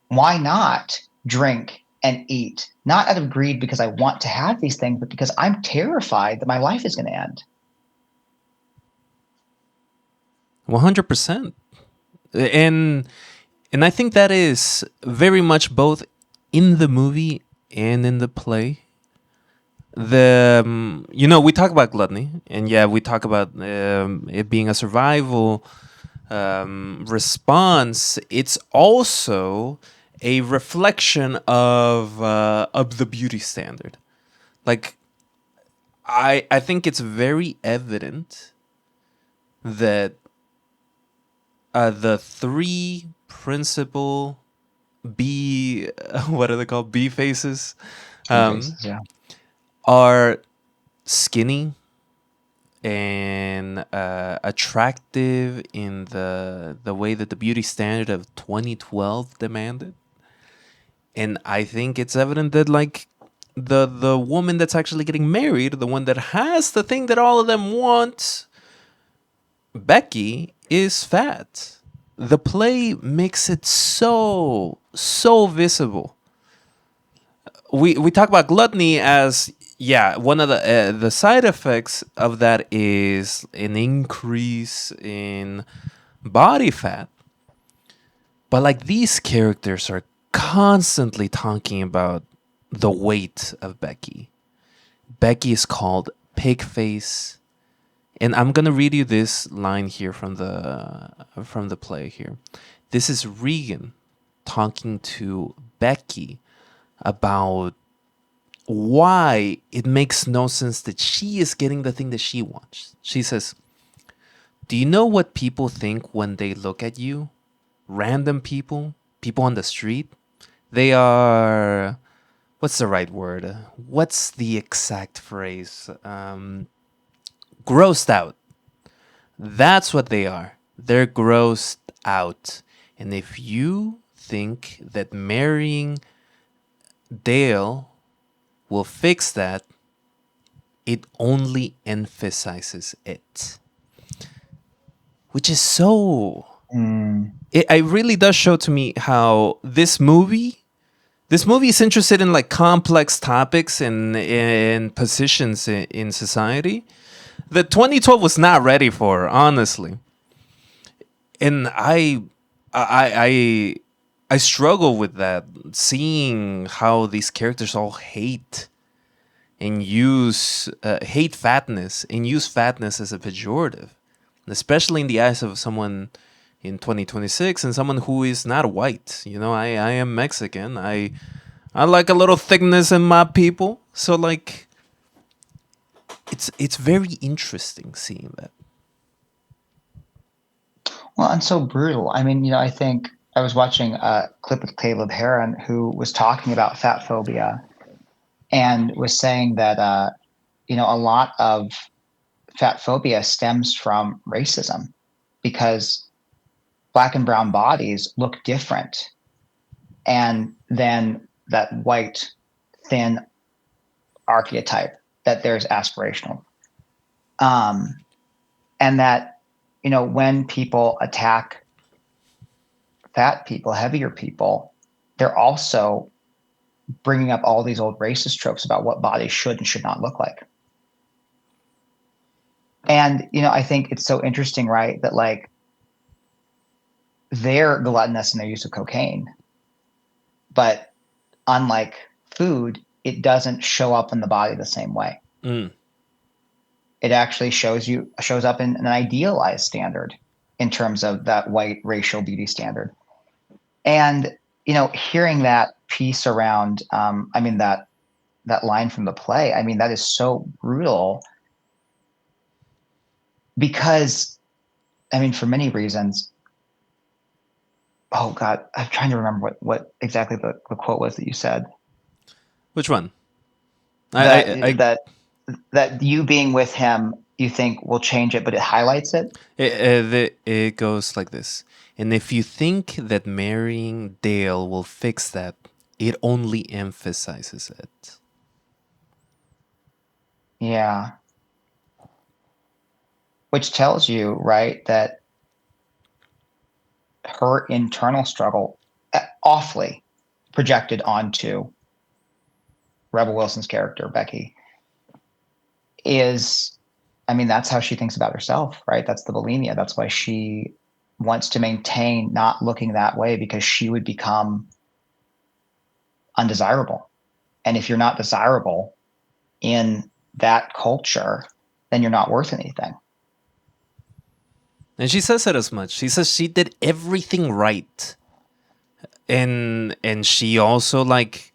Why not drink and eat, not out of greed because I want to have these things, but because I'm terrified that my life is going to end. 100%. And I think that is very much both in the movie and in the play. We talk about gluttony, and yeah, we talk about it being a survival response. It's also a reflection of the beauty standard. Like, I think it's very evident that the three principal B what are they called, B faces, Two faces, yeah. are skinny and attractive in the way that the beauty standard of 2012 demanded. And I think it's evident that, like, the woman that's actually getting married, the one that has the thing that all of them want, Becky, is fat. The play makes it so visible. We talk about gluttony as, yeah, one of the side effects of that is an increase in body fat. But, like, these characters are constantly talking about the weight of Becky. Becky is called pig face, and I'm gonna read you this line here from the play here. This is Regan talking to Becky about why it makes no sense that she is getting the thing that she wants. She says, "Do you know what people think when they look at you? Random people on the street, they are, what's the right word? What's the exact phrase? Grossed out. That's what they are. They're grossed out. And if you think that marrying Dale will fix that, it only emphasizes it." Which is so... It really does show to me how this movie is interested in, like, complex topics and positions in society that 2012 was not ready for, honestly. And I struggle with that, seeing how these characters all hate and hate fatness and use fatness as a pejorative, especially in the eyes of someone in 2026 and someone who is not white. I am Mexican. I like a little thickness in my people. So, like, it's very interesting seeing that. Well, and so brutal. I mean, I think I was watching a clip with Caleb Heron, who was talking about fat phobia and was saying that, a lot of fat phobia stems from racism because Black and brown bodies look different. And then that white, thin archetype that there's aspirational. And that, when people attack fat people, heavier people, they're also bringing up all these old racist tropes about what bodies should and should not look like. And, I think it's so interesting, right, that, like, they're gluttonous in their use of cocaine, but unlike food, it doesn't show up in the body the same way. It actually shows up in an idealized standard in terms of that white racial beauty standard. And, hearing that piece around, that line from the play, that is so brutal because, for many reasons. Oh God, I'm trying to remember what exactly the quote was that you said. Which one? That you being with him, you think will change it, but it highlights it. It goes like this. And if you think that marrying Dale will fix that, it only emphasizes it. Yeah. Which tells you, right, that her internal struggle awfully projected onto Rebel Wilson's character, Becky, is, I mean, that's how she thinks about herself, right? That's the bulimia. That's why she wants to maintain not looking that way, because she would become undesirable. And if you're not desirable in that culture, then you're not worth anything. And she says it as much. She says she did everything right. And she also like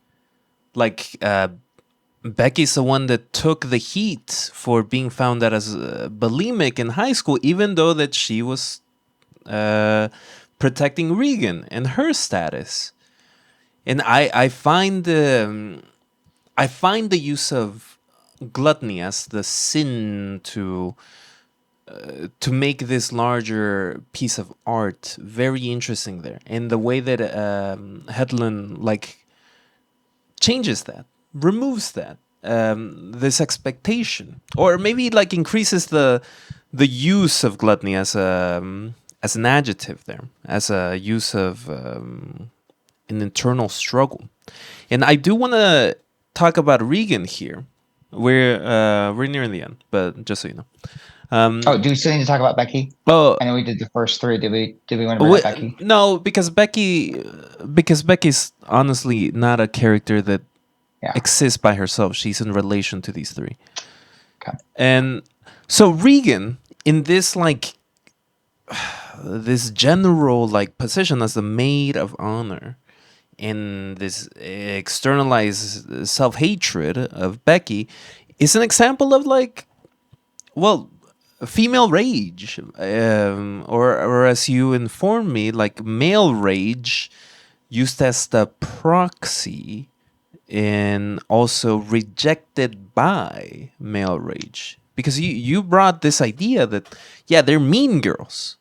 Becky's the one that took the heat for being found out as bulimic in high school, even though that she was protecting Regan and her status. And I find the use of gluttony as the sin to make this larger piece of art very interesting there, and the way that Hedlund like changes that, removes that this expectation, or maybe like increases the use of gluttony as an adjective there, as a use of an internal struggle. And I do want to talk about Regan here. We're nearing the end, but just so you know. Do we still need to talk about Becky? Oh, I know we did the first three. Did we want to bring up Becky? no, because Becky's honestly not a character that exists by herself. She's in relation to these three. Okay. And so Regan, in this like this general like position as the maid of honor, and this externalized self-hatred of Becky, is an example of like, well, female rage, or as you informed me, like male rage used as the proxy and also rejected by male rage. Because you brought this idea that, yeah, they're mean girls.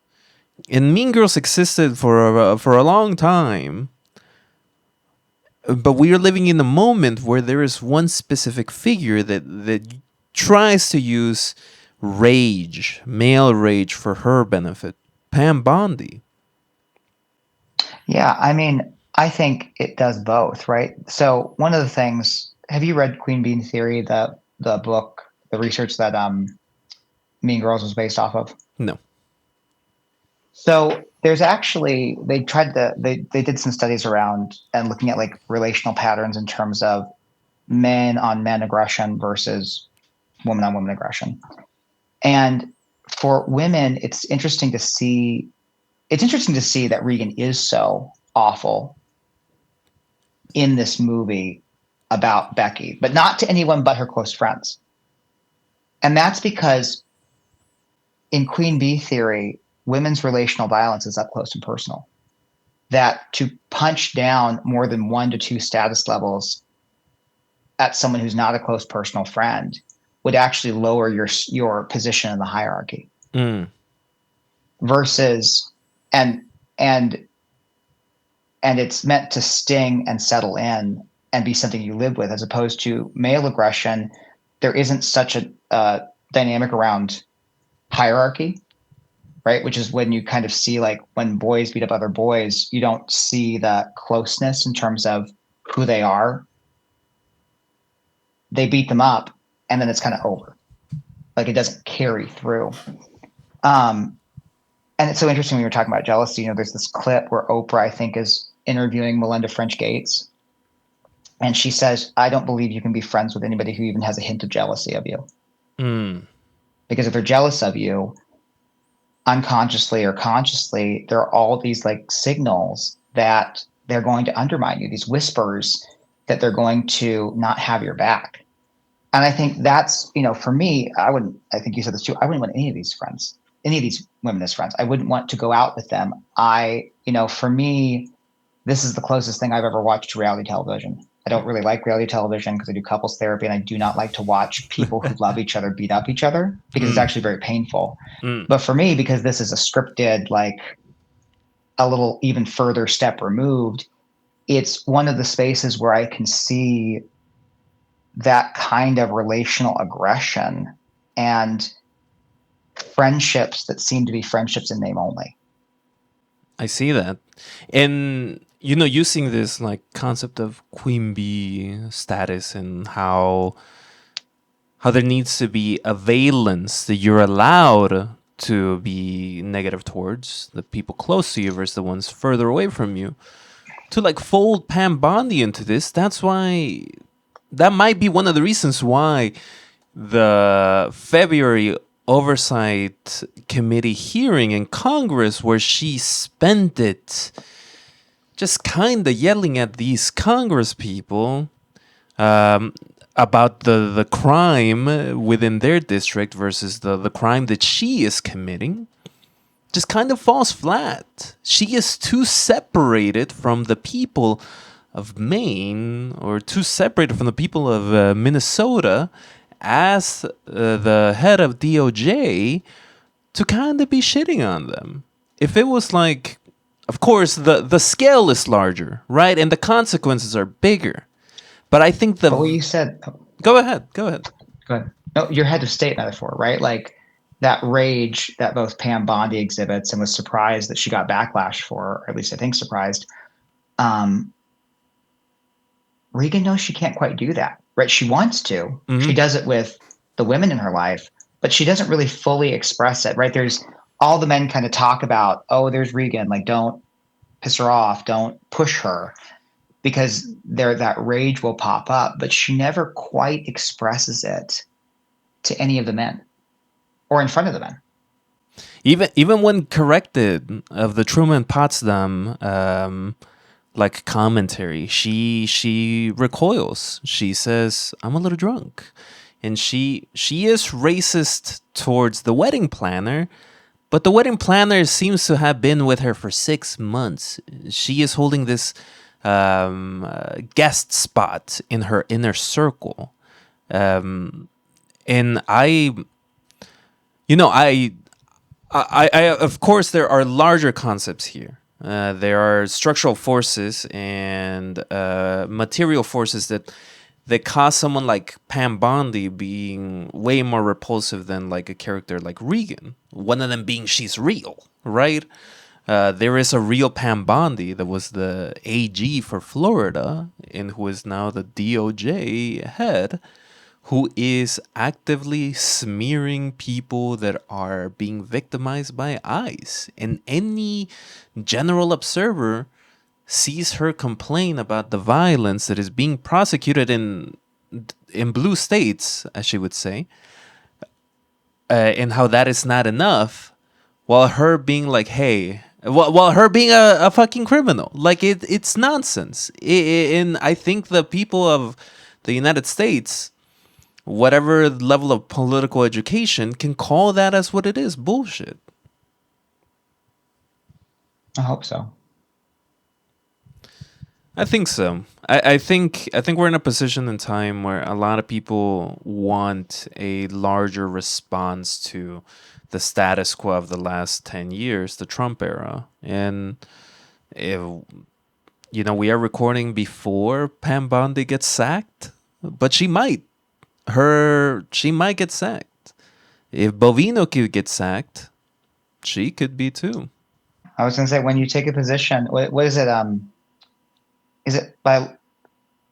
And mean girls existed for a long time. But we are living in a moment where there is one specific figure that tries to use rage, male rage, for her benefit. Pam Bondi. Yeah, I mean, I think it does both, right? So one of the things, have you read Queen Bean Theory, the book, the research that Mean Girls was based off of? No. So there's actually, they did some studies around and looking at like relational patterns in terms of men on men aggression versus woman on woman aggression. And for women, it's interesting to see that Regan is so awful in this movie about Becky, but not to anyone but her close friends. And that's because in Queen Bee Theory, women's relational violence is up close and personal. That to punch down more than 1 to 2 status levels at someone who's not a close personal friend would actually lower your position in the hierarchy. Versus, and it's meant to sting and settle in and be something you live with, as opposed to male aggression. There isn't such a dynamic around hierarchy, right? Which is when you kind of see, like, when boys beat up other boys, you don't see the closeness in terms of who they are. They beat them up and then it's kind of over. Like, it doesn't carry through. And it's so interesting when you're talking about jealousy. You know, there's this clip where Oprah, I think, is interviewing Melinda French Gates. And she says, I don't believe you can be friends with anybody who even has a hint of jealousy of you. Because if they're jealous of you, unconsciously or consciously, there are all these like signals that they're going to undermine you, these whispers that they're going to not have your back. And I think that's, you know, for me, I think you said this too, I wouldn't want any of these friends, any of these women as friends. I wouldn't want to go out with them. For me, this is the closest thing I've ever watched to reality television. I don't really like reality television because I do couples therapy, and I do not like to watch people who love each other beat up each other, because it's actually very painful. But for me, because this is a scripted, like a little even further step removed, it's one of the spaces where I can see that kind of relational aggression and friendships that seem to be friendships in name only. I see that. And using this like concept of queen bee status and how there needs to be a valence that you're allowed to be negative towards the people close to you versus the ones further away from you. To like fold Pam Bondi into this, that might be one of the reasons why the February Oversight Committee hearing in Congress, where she spent it just kind of yelling at these Congress people about the crime within their district versus the crime that she is committing, just kind of falls flat. She is too separated from the people of Maine, or too separated from the people of Minnesota as the head of DOJ to kind of be shitting on them. If it was like, of course, the scale is larger, right? And the consequences are bigger. But I think But you said... Go ahead. Go ahead. No, your head of state metaphor, right? Like that rage that both Pam Bondi exhibits and was surprised that she got backlash for, or at least I think surprised. Regan knows she can't quite do that, right? She wants to. Mm-hmm. She does it with the women in her life, but she doesn't really fully express it, right? There's all the men kind of talk about, oh, there's Regan, like don't piss her off, don't push her, because that rage will pop up, but she never quite expresses it to any of the men or in front of the men. Even when corrected of the Truman Potsdam like commentary, she recoils. She says, "I'm a little drunk," and she is racist towards the wedding planner, but the wedding planner seems to have been with her for 6 months. She is holding this guest spot in her inner circle, and I of course there are larger concepts here. There are structural forces and material forces that cause someone like Pam Bondi being way more repulsive than like a character like Regan. One of them being she's real, right? There is a real Pam Bondi that was the AG for Florida and who is now the DOJ head, who is actively smearing people that are being victimized by ICE. And any general observer sees her complain about the violence that is being prosecuted in blue states, as she would say, and how that is not enough, while her being like, hey... While her being a fucking criminal. Like, it's nonsense. And I think the people of the United States, whatever level of political education, can call that as what it is, bullshit. I hope so. I think so. I think we're in a position in time where a lot of people want a larger response to the status quo of the last 10 years, the Trump era. And we are recording before Pam Bondi gets sacked, but she might get sacked. If Bovino could get sacked, she could be too. I was going to say, when you take a position, what is it? Is it by,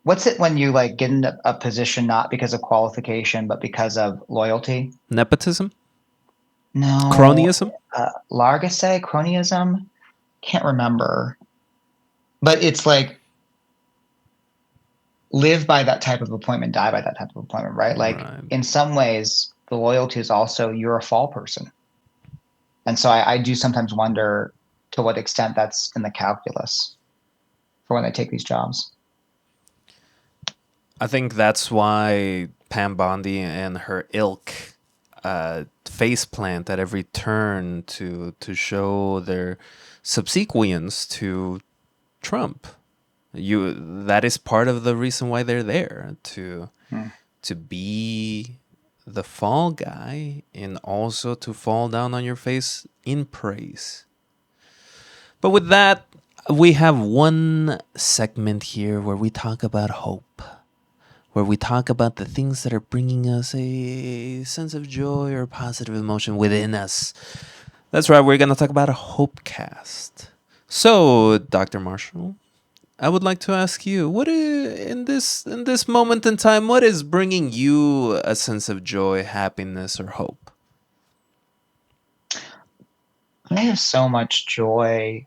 what's it when you like get in a position not because of qualification, but because of loyalty? Nepotism? No. Cronyism? Largesse? Cronyism? Can't remember. But it's like, live by that type of appointment, die by that type of appointment, right? Like, right. In some ways, the loyalty is also you're a fall person. And so I do sometimes wonder to what extent that's in the calculus for when they take these jobs. I think that's why Pam Bondi and her ilk faceplant at every turn to show their subsequence to Trump. That is part of the reason why they're there, to be the fall guy and also to fall down on your face in praise. But with that, we have one segment here where we talk about hope, where we talk about the things that are bringing us a sense of joy or positive emotion within us. That's right, we're going to talk about a Hopecast. So, Dr. Marshall, I would like to ask you, in this moment in time, what is bringing you a sense of joy, happiness, or hope? I have so much joy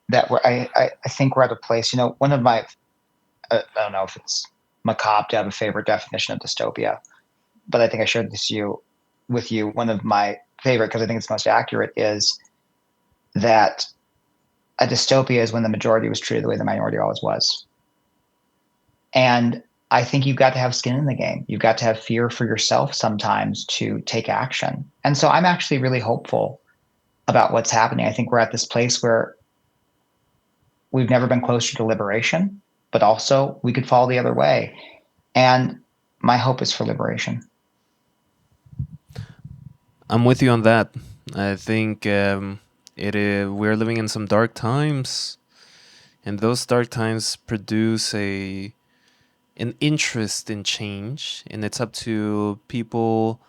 that I think we're at a place. One of my I don't know if it's macabre to have a favorite definition of dystopia, but I think I shared this with you. One of my favorite, because I think it's most accurate, is that a dystopia is when the majority was treated the way the minority always was. And I think you've got to have skin in the game. You've got to have fear for yourself sometimes to take action. And so I'm actually really hopeful about what's happening. I think we're at this place where we've never been closer to liberation, but also we could fall the other way. And my hope is for liberation. I'm with you on that. I think we're living in some dark times, and those dark times produce an interest in change, and it's up to people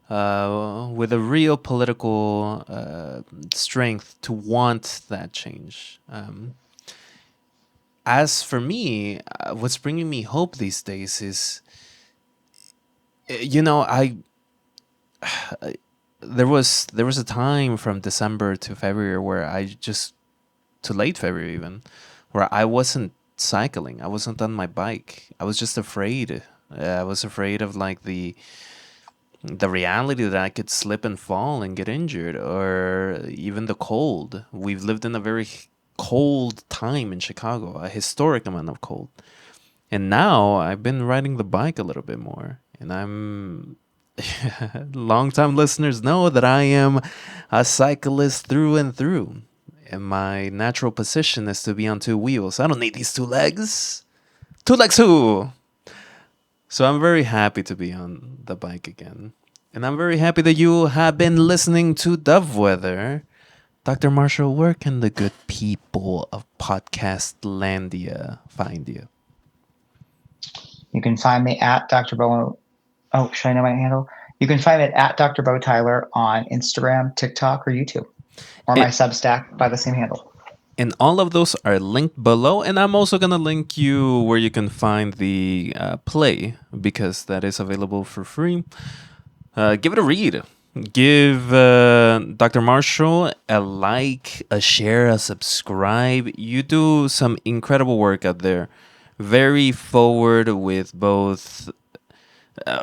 with a real political strength to want that change. As for me, what's bringing me hope these days is, I there was a time from December to February where to late February even, where I wasn't cycling. I wasn't on my bike. I was just afraid. I was afraid of like the reality that I could slip and fall and get injured, or even the cold. We've lived in a very cold time in Chicago, a historic amount of cold. And now I've been riding the bike a little bit more, and I'm long-time listeners know that I am a cyclist through and through. And my natural position is to be on two wheels. I don't need these two legs. Two legs who? So I'm very happy to be on the bike again. And I'm very happy that you have been listening to Dovewhether. Dr. Marshall, where can the good people of Podcastlandia find you? You can find me at Dr. Bowen. Oh, should I know my handle? You can find me at Dr. Bowen Tyler on Instagram, TikTok, or YouTube, or my Substack by the same handle. And all of those are linked below. And I'm also going to link you where you can find the play, because that is available for free. Give it a read. Give Dr. Marshall a like, a share, a subscribe. You do some incredible work out there. Very forward with both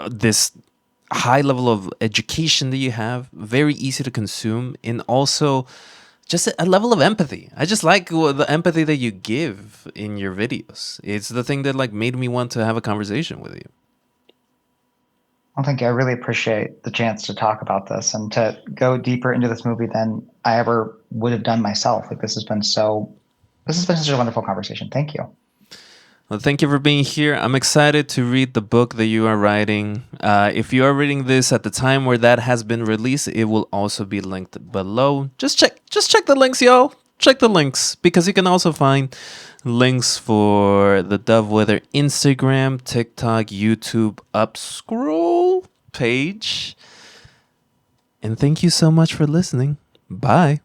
this high level of education that you have, very easy to consume, and also just a level of empathy. I just like the empathy that you give in your videos. It's the thing that like made me want to have a conversation with you. Well, thank you. I really appreciate the chance to talk about this and to go deeper into this movie than I ever would have done myself. Like this has been such a wonderful conversation. Thank you. Well, thank you for being here. I'm excited to read the book that you are writing. If you are reading this at the time where that has been released, it will also be linked below. Just check the links, y'all. Check the links, because you can also find links for the Dovewhether Instagram, TikTok, YouTube, up scroll page. And thank you so much for listening. Bye.